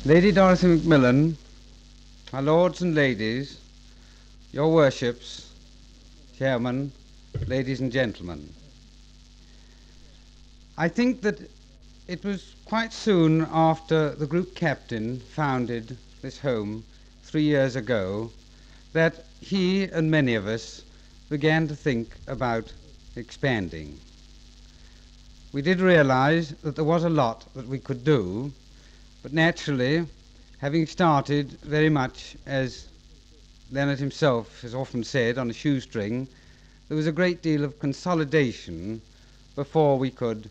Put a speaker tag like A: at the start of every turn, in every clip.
A: Lady Dorothy Macmillan, my lords and ladies, your worships, chairman, ladies and gentlemen. I think that it was quite soon after the group captain founded this home 3 years ago that he and many of us began to think about expanding. We did realize that there was a lot that we could do, but naturally, having started very much, as Leonard himself has often said, on a shoestring, there was a great deal of consolidation before we could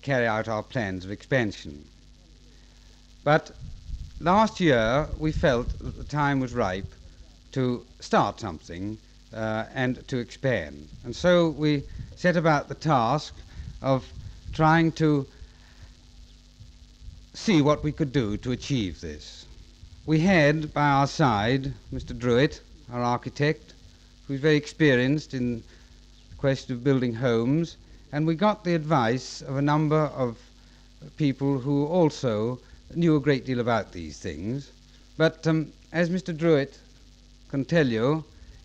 A: carry out our plans of expansion. But last year we felt that the time was ripe to start something and to expand. And so we set about the task of trying to see what we could do to achieve this. We had by our side Mr. Druitt, our architect, who's very experienced in the question of building homes, and we got the advice of a number of people who also knew a great deal about these things. But as Mr. Druitt can tell you,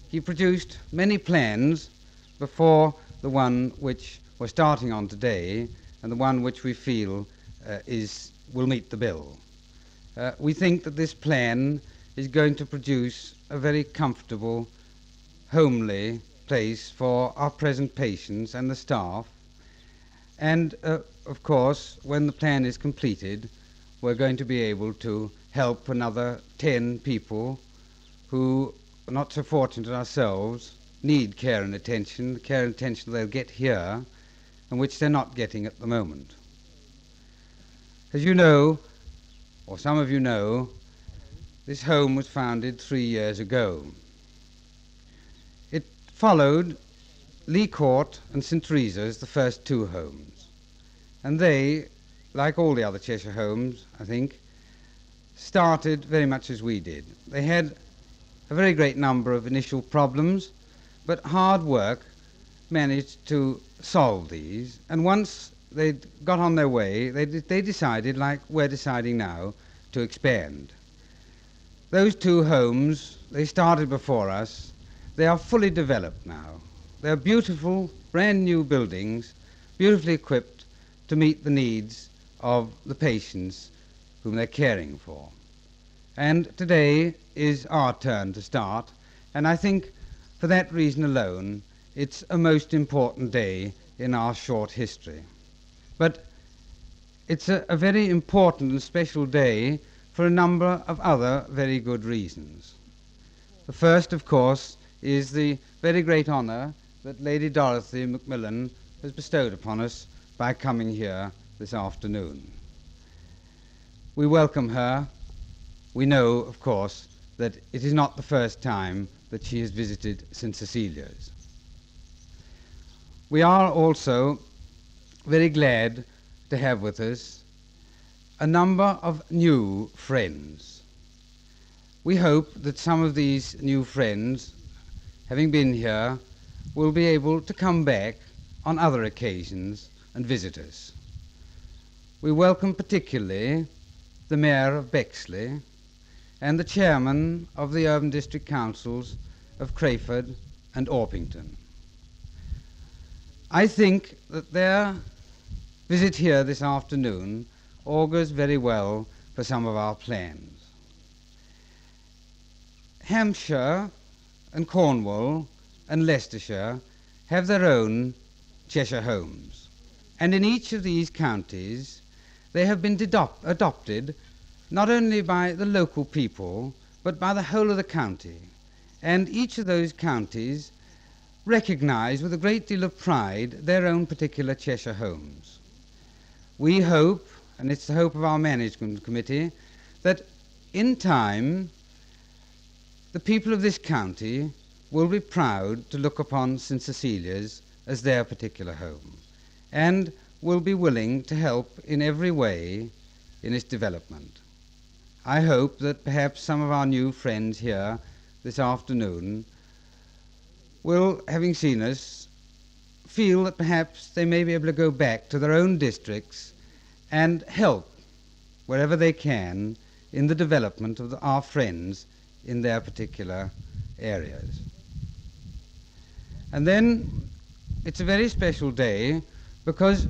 A: he produced many plans before the one which we're starting on today and the one which we feel will meet the bill. We think that this plan is going to produce a very comfortable, homely place for our present patients and the staff. And of course, when the plan is completed, we're going to be able to help another 10 people who are not so fortunate ourselves, need care and attention, the care and attention they'll get here, and which they're not getting at the moment. As you know, or some of you know, this home was founded 3 years ago. It followed Lee Court and St Teresa's, the first 2 homes. And they, like all the other Cheshire homes, I think, started very much as we did. They had a very great number of initial problems, but hard work managed to solve these. And once they got on their way, they decided, like we're deciding now, to expand. Those 2 homes, they started before us. They are fully developed now. They're beautiful, brand new buildings, beautifully equipped to meet the needs of the patients whom they're caring for. And today is our turn to start, and I think for that reason alone, it's a most important day in our short history. But it's a very important and special day for a number of other very good reasons. The first, of course, is the very great honor that Lady Dorothy Macmillan has bestowed upon us by coming here this afternoon. We welcome her. We know, of course, that it is not the first time that she has visited St Cecilia's. We are also very glad to have with us a number of new friends. We hope that some of these new friends, having been here, will be able to come back on other occasions and visit us. We welcome particularly the Mayor of Bexley and the Chairman of the Urban District Councils of Crayford and Orpington. I think that their visit here this afternoon augurs very well for some of our plans. Hampshire and Cornwall and Leicestershire have their own Cheshire homes. And in each of these counties they have been adopted not only by the local people but by the whole of the county. And each of those counties recognise with a great deal of pride their own particular Cheshire homes. We hope, and it's the hope of our management committee, that in time the people of this county will be proud to look upon St Cecilia's as their particular home and will be willing to help in every way in its development. I hope that perhaps some of our new friends here this afternoon will, having seen us, feel that perhaps they may be able to go back to their own districts and help wherever they can in the development of our friends in their particular areas. And then it's a very special day because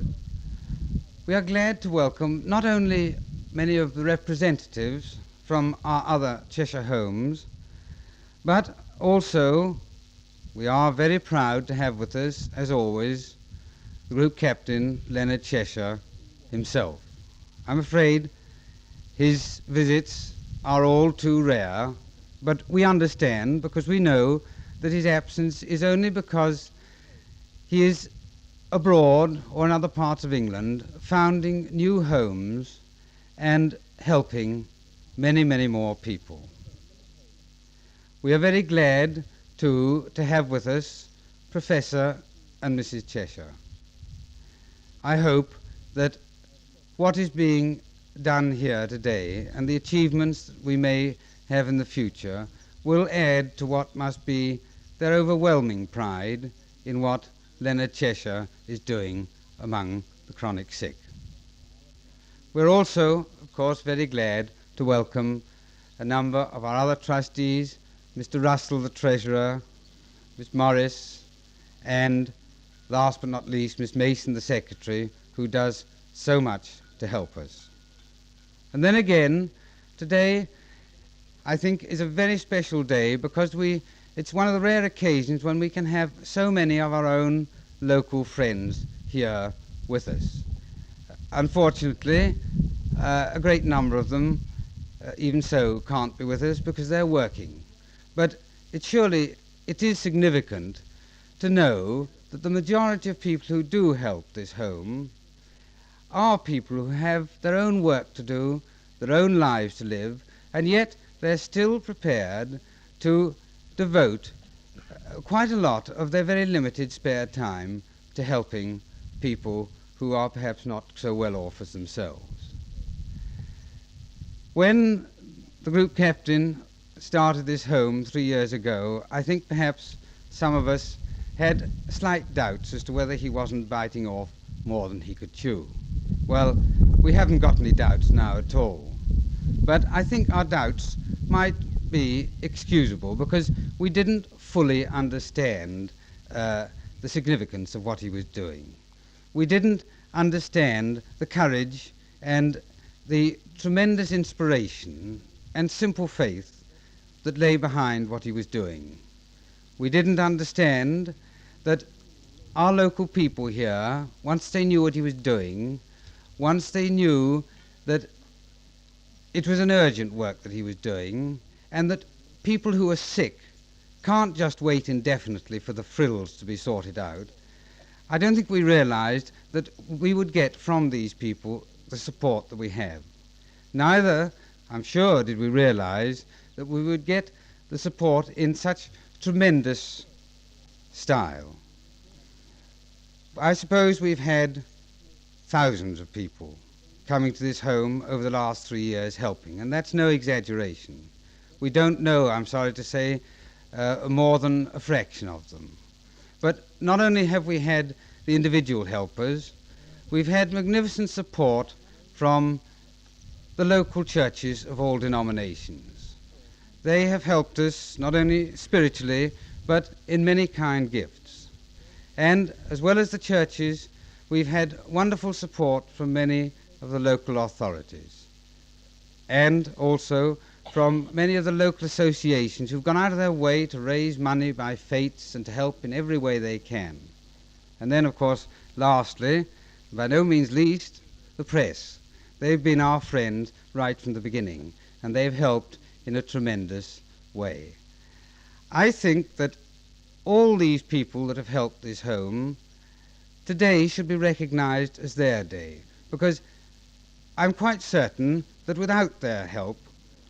A: we are glad to welcome not only many of the representatives from our other Cheshire homes, but also we are very proud to have with us, as always, the group captain, Leonard Cheshire himself. I'm afraid his visits are all too rare, but we understand because we know that his absence is only because he is abroad or in other parts of England founding new homes and helping many, many more people. We are very glad to have with us Professor and Mrs. Cheshire. I hope that what is being done here today and the achievements that we may have in the future will add to what must be their overwhelming pride in what Leonard Cheshire is doing among the chronic sick. We're also, of course, very glad to welcome a number of our other trustees, Mr. Russell, the Treasurer, Miss Morris, and last but not least, Miss Mason, the Secretary, who does so much to help us. And then again, today, I think, is a very special day because it's one of the rare occasions when we can have so many of our own local friends here with us. Unfortunately, a great number of them, even so, can't be with us because they're working. But it is significant to know that the majority of people who do help this home are people who have their own work to do, their own lives to live, and yet they're still prepared to devote quite a lot of their very limited spare time to helping people who are perhaps not so well off as themselves. When the group captain started this home 3 years ago, I think perhaps some of us had slight doubts as to whether he wasn't biting off more than he could chew. Well, we haven't got any doubts now at all. But I think our doubts might be excusable because we didn't fully understand the significance of what he was doing. We didn't understand the courage and the tremendous inspiration and simple faith that lay behind what he was doing. We didn't understand that our local people here, once they knew what he was doing, once they knew that it was an urgent work that he was doing, and that people who are sick can't just wait indefinitely for the frills to be sorted out, I don't think we realized that we would get from these people the support that we have. Neither, I'm sure, did we realize that we would get the support in such tremendous style. I suppose we've had thousands of people coming to this home over the last 3 years helping, and that's no exaggeration. We don't know, I'm sorry to say, more than a fraction of them. But not only have we had the individual helpers, we've had magnificent support from the local churches of all denominations. They have helped us not only spiritually, but in many kind gifts. And as well as the churches, we've had wonderful support from many of the local authorities, and also from many of the local associations who've gone out of their way to raise money by fetes and to help in every way they can. And then, of course, lastly, by no means least, the press. They've been our friends right from the beginning, and they've helped in a tremendous way. I think that all these people that have helped this home today should be recognized as their day, because I'm quite certain that without their help,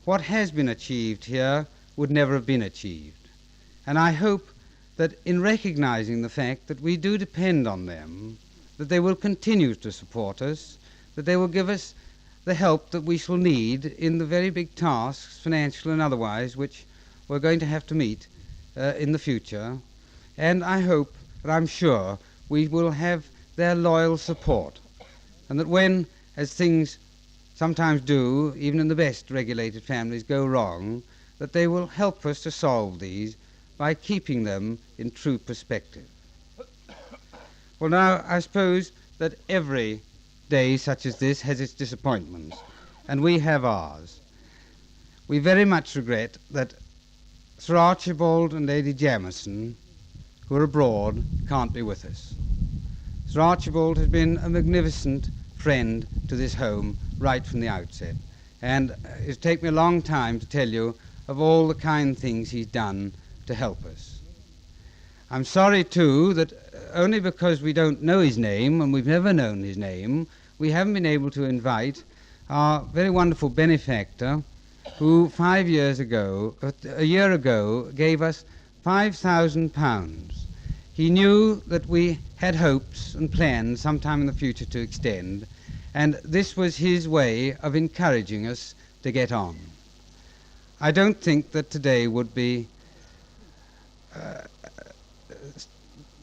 A: what has been achieved here would never have been achieved. And I hope that in recognizing the fact that we do depend on them, that they will continue to support us, that they will give us the help that we shall need in the very big tasks, financial and otherwise, which we're going to have to meet in the future. And I hope, and I'm sure, we will have their loyal support, and that when, as things sometimes do, even in the best regulated families, go wrong, that they will help us to solve these by keeping them in true perspective. Well, now, I suppose that every day such as this has its disappointments, and we have ours. We very much regret that Sir Archibald and Lady Jamison, who are abroad, can't be with us. Sir Archibald has been a magnificent friend to this home right from the outset, and it's taken me a long time to tell you of all the kind things he's done to help us. I'm sorry, too, that only because we don't know his name, and we've never known his name, we haven't been able to invite our very wonderful benefactor, who a year ago, gave us £5,000. He knew that we had hopes and plans sometime in the future to extend, and this was his way of encouraging us to get on. I don't think that today would be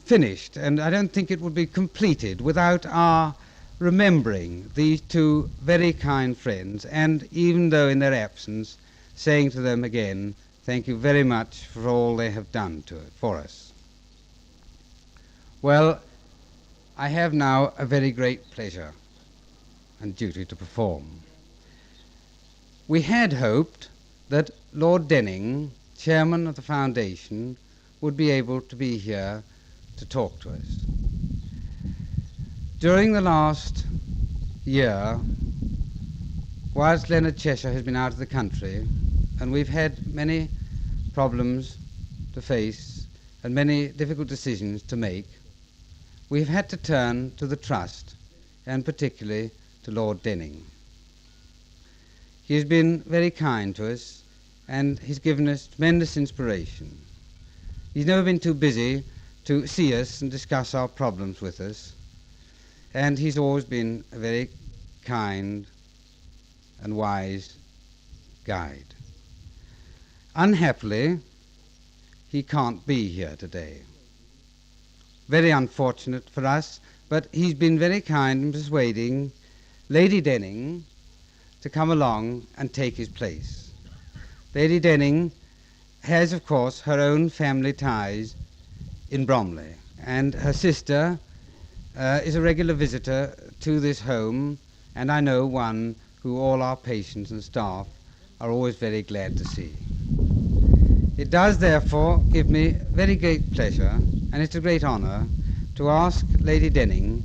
A: finished, and I don't think it would be completed without our remembering these two very kind friends, and even though in their absence, saying to them again, thank you very much for all they have done for us. Well, I have now a very great pleasure and duty to perform. We had hoped that Lord Denning, chairman of the foundation, would be able to be here to talk to us. During the last year, whilst Leonard Cheshire has been out of the country, and we've had many problems to face and many difficult decisions to make, we've had to turn to the Trust, and particularly to Lord Denning. He has been very kind to us, and he's given us tremendous inspiration. He's never been too busy to see us and discuss our problems with us, and he's always been a very kind and wise guide. Unhappily, he can't be here today. Very unfortunate for us, but he's been very kind in persuading Lady Denning to come along and take his place. Lady Denning has, of course, her own family ties in Bromley, and her sister is a regular visitor to this home, and I know one who all our patients and staff are always very glad to see. It does, therefore, give me very great pleasure, and it's a great honor, to ask Lady Denning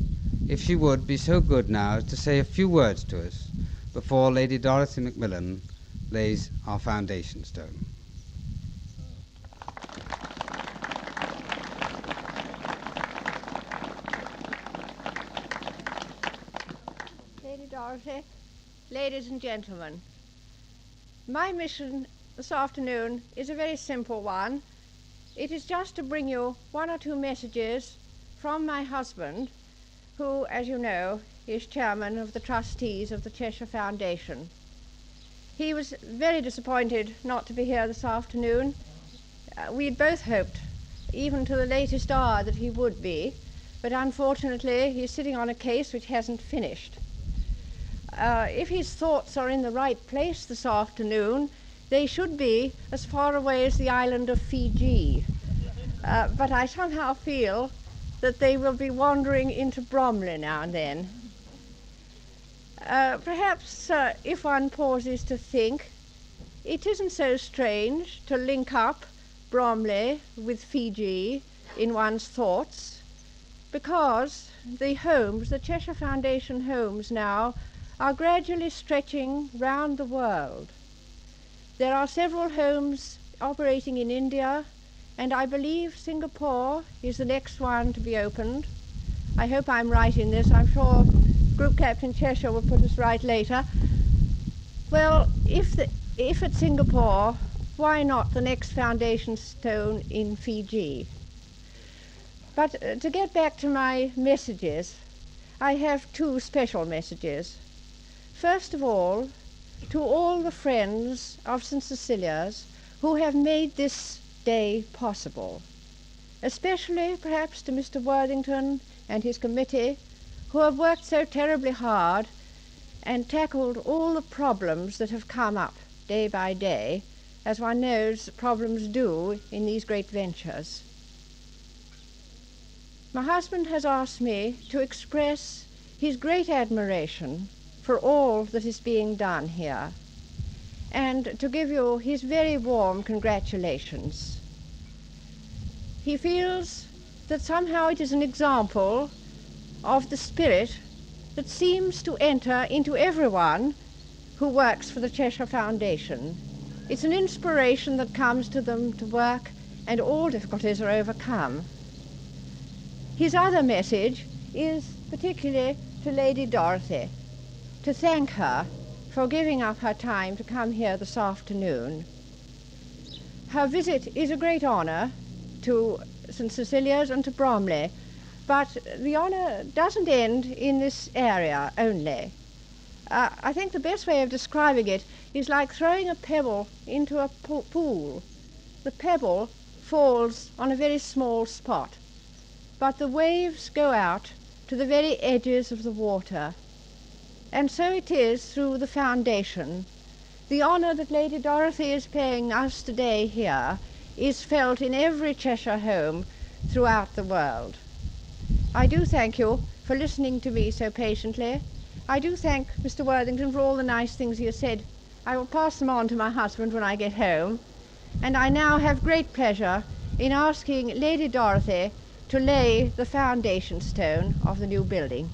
A: if she would be so good now as to say a few words to us before Lady Dorothy Macmillan lays our foundation stone.
B: Lady Dorothy, ladies and gentlemen, my mission this afternoon is a very simple one. It is just to bring you one or two messages from my husband, who, as you know, is chairman of the trustees of the Cheshire Foundation. He was very disappointed not to be here this afternoon. We had both hoped, even to the latest hour, that he would be, but unfortunately he's sitting on a case which hasn't finished. If his thoughts are in the right place this afternoon, they should be as far away as the island of Fiji. But I somehow feel that they will be wandering into Bromley now and then. Perhaps if one pauses to think, it isn't so strange to link up Bromley with Fiji in one's thoughts, because the homes, the Cheshire Foundation homes now, are gradually stretching round the world. There are several homes operating in India, and I believe Singapore is the next one to be opened. I hope I'm right in this. I'm sure Group Captain Cheshire will put us right later. Well, if at Singapore, why not the next foundation stone in Fiji? But to get back to my messages, I have two special messages. First of all, to all the friends of St Cecilia's who have made this day possible, especially perhaps to Mr Worthington and his committee, who have worked so terribly hard and tackled all the problems that have come up day by day, as one knows problems do in these great ventures. My husband has asked me to express his great admiration for all that is being done here, and to give you his very warm congratulations. He feels that somehow it is an example of the spirit that seems to enter into everyone who works for the Cheshire Foundation. It's an inspiration that comes to them to work, and all difficulties are overcome. His other message is particularly to Lady Dorothy, to thank her for giving up her time to come here this afternoon. Her visit is a great honour to St Cecilia's and to Bromley, but the honour doesn't end in this area only. I think the best way of describing it is like throwing a pebble into a pool. The pebble falls on a very small spot, but the waves go out to the very edges of the water. And so it is through the foundation. The honour that Lady Dorothy is paying us today here is felt in every Cheshire home throughout the world. I do thank you for listening to me so patiently. I do thank Mr Worthington for all the nice things he has said. I will pass them on to my husband when I get home. And I now have great pleasure in asking Lady Dorothy to lay the foundation stone of the new building.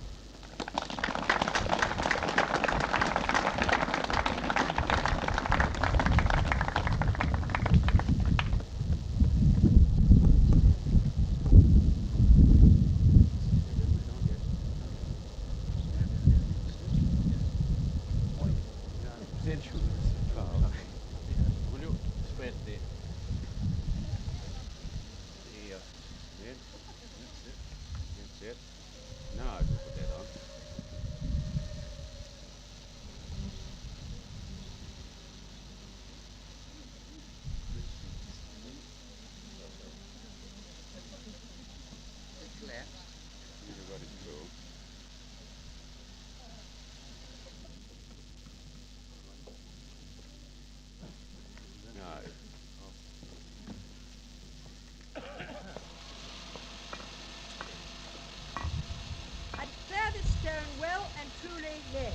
C: Well and truly laid.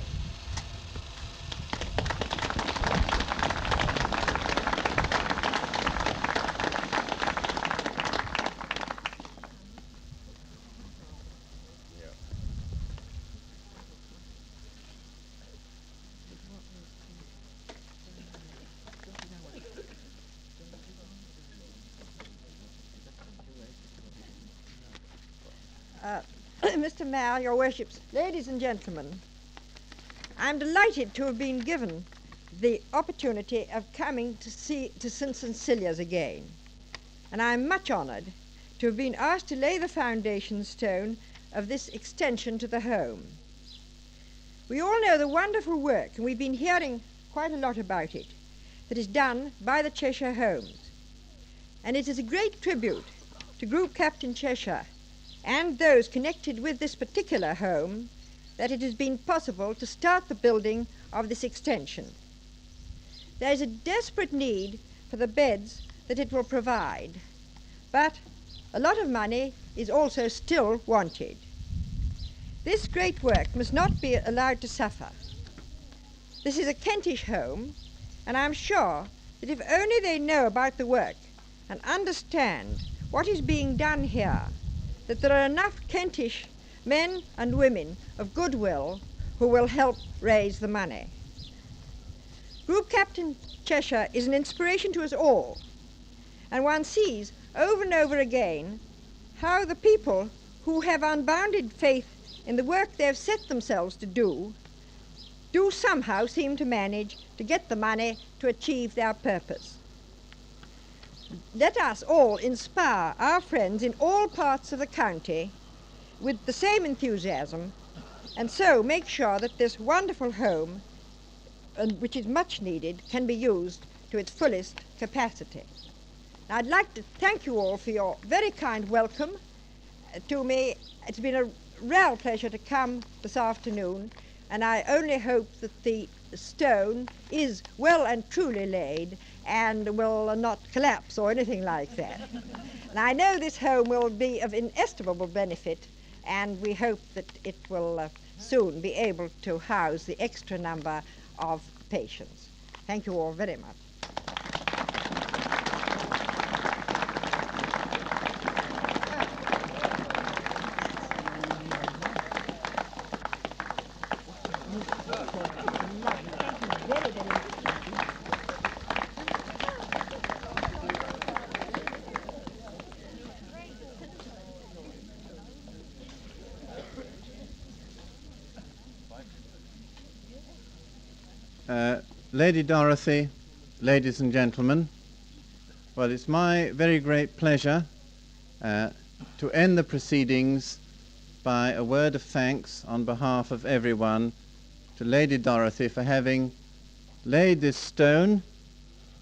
C: Mr Mayor, your worships, ladies and gentlemen, I'm delighted to have been given the opportunity of coming to St Cecilia's again, and I'm much honoured to have been asked to lay the foundation stone of this extension to the home. We all know the wonderful work, and we've been hearing quite a lot about it, that is done by the Cheshire homes, and it is a great tribute to Group Captain Cheshire and those connected with this particular home that it has been possible to start the building of this extension. There is a desperate need for the beds that it will provide, but a lot of money is also still wanted. This great work must not be allowed to suffer. This is a Kentish home, and I'm sure that if only they know about the work and understand what is being done here, that there are enough Kentish men and women of goodwill who will help raise the money. Group Captain Cheshire is an inspiration to us all, and one sees over and over again how the people who have unbounded faith in the work they have set themselves to do somehow seem to manage to get the money to achieve their purpose. Let us all inspire our friends in all parts of the county with the same enthusiasm, and so make sure that this wonderful home, which is much needed, can be used to its fullest capacity. Now, I'd like to thank you all for your very kind welcome to me. It's been a real pleasure to come this afternoon, and I only hope that the stone is well and truly laid and will not collapse or anything like that. And I know this home will be of inestimable benefit, and we hope that it will soon be able to house the extra number of patients. Thank you all very much.
D: Lady Dorothy, ladies and gentlemen, well, it's my very great pleasure to end the proceedings by a word of thanks on behalf of everyone to Lady Dorothy for having laid this stone,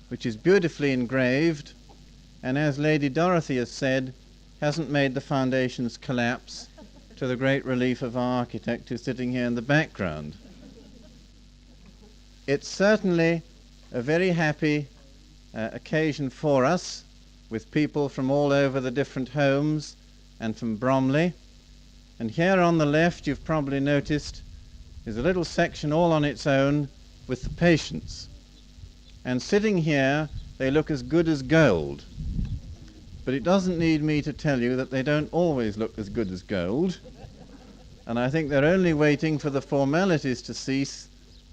D: which is beautifully engraved, and as Lady Dorothy has said, hasn't made the foundations collapse, to the great relief of our architect who's sitting here in the background. It's certainly a very happy occasion for us, with people from all over the different homes and from Bromley. And here on the left, you've probably noticed, is a little section all on its own with the patients. And sitting here, they look as good as gold. But it doesn't need me to tell you that they don't always look as good as gold. And I think they're only waiting for the formalities to cease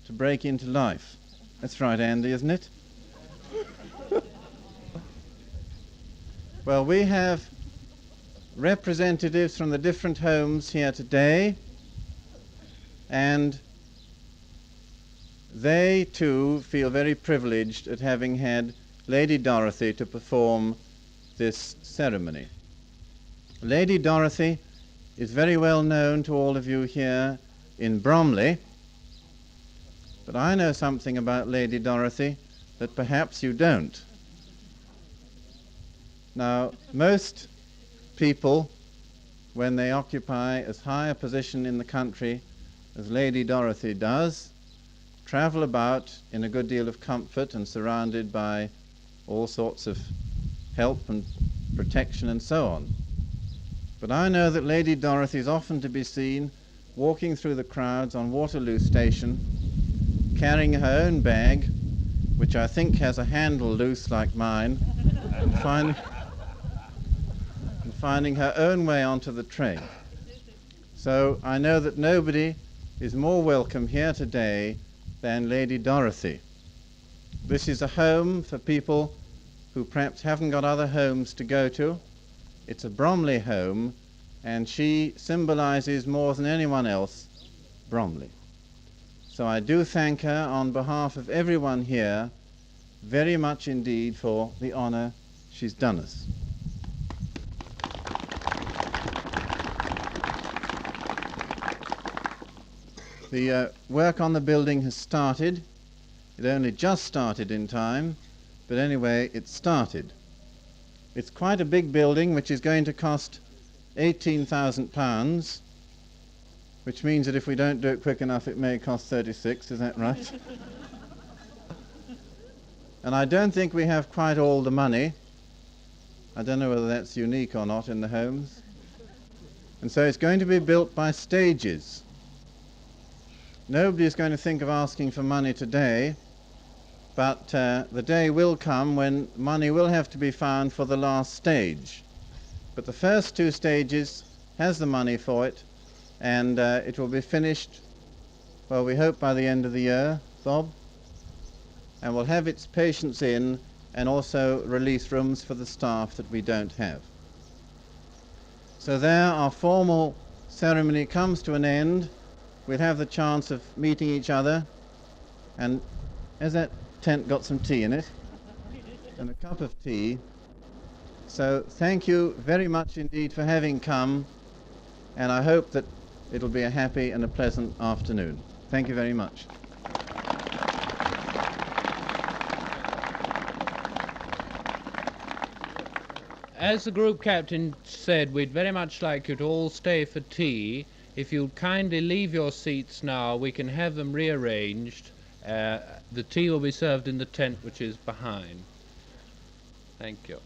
D: to break into life. That's right, Andy, isn't it? Well, we have representatives from the different homes here today, and they too feel very privileged at having had Lady Dorothy to perform this ceremony. Lady Dorothy is very well known to all of you here in Bromley, but I know something about Lady Dorothy that perhaps you don't. Now, most people, when they occupy as high a position in the country as Lady Dorothy does, travel about in a good deal of comfort and surrounded by all sorts of help and protection and so on. But I know that Lady Dorothy is often to be seen walking through the crowds on Waterloo Station, carrying her own bag, which I think has a handle loose like mine, and finding her own way onto the train. So I know that nobody is more welcome here today than Lady Dorothy. This is a home for people who perhaps haven't got other homes to go to. It's a Bromley home, and she symbolizes more than anyone else Bromley. So I do thank her on behalf of everyone here very much indeed for the honor she's done us. The work on the building has started. It only just started in time, but anyway, it started. It's quite a big building, which is going to cost £18,000, which means that if we don't do it quick enough, it may cost 36, is that right? And I don't think we have quite all the money. I don't know whether that's unique or not in the homes. And so it's going to be built by stages. Nobody is going to think of asking for money today, but the day will come when money will have to be found for the last stage. But the first two stages has the money for it, and it will be finished, well, we hope by the end of the year, Bob, and we'll have its patients in and also release rooms for the staff that we don't have. So there our formal ceremony comes to an end. We'll have the chance of meeting each other, and has that tent got some tea in it? And a cup of tea. So thank you very much indeed for having come, and I hope that it'll be a happy and a pleasant afternoon. Thank you very much.
E: As the group captain said, we'd very much like you to all stay for tea. If you'd kindly leave your seats now, we can have them rearranged. The tea will be served in the tent which is behind. Thank you.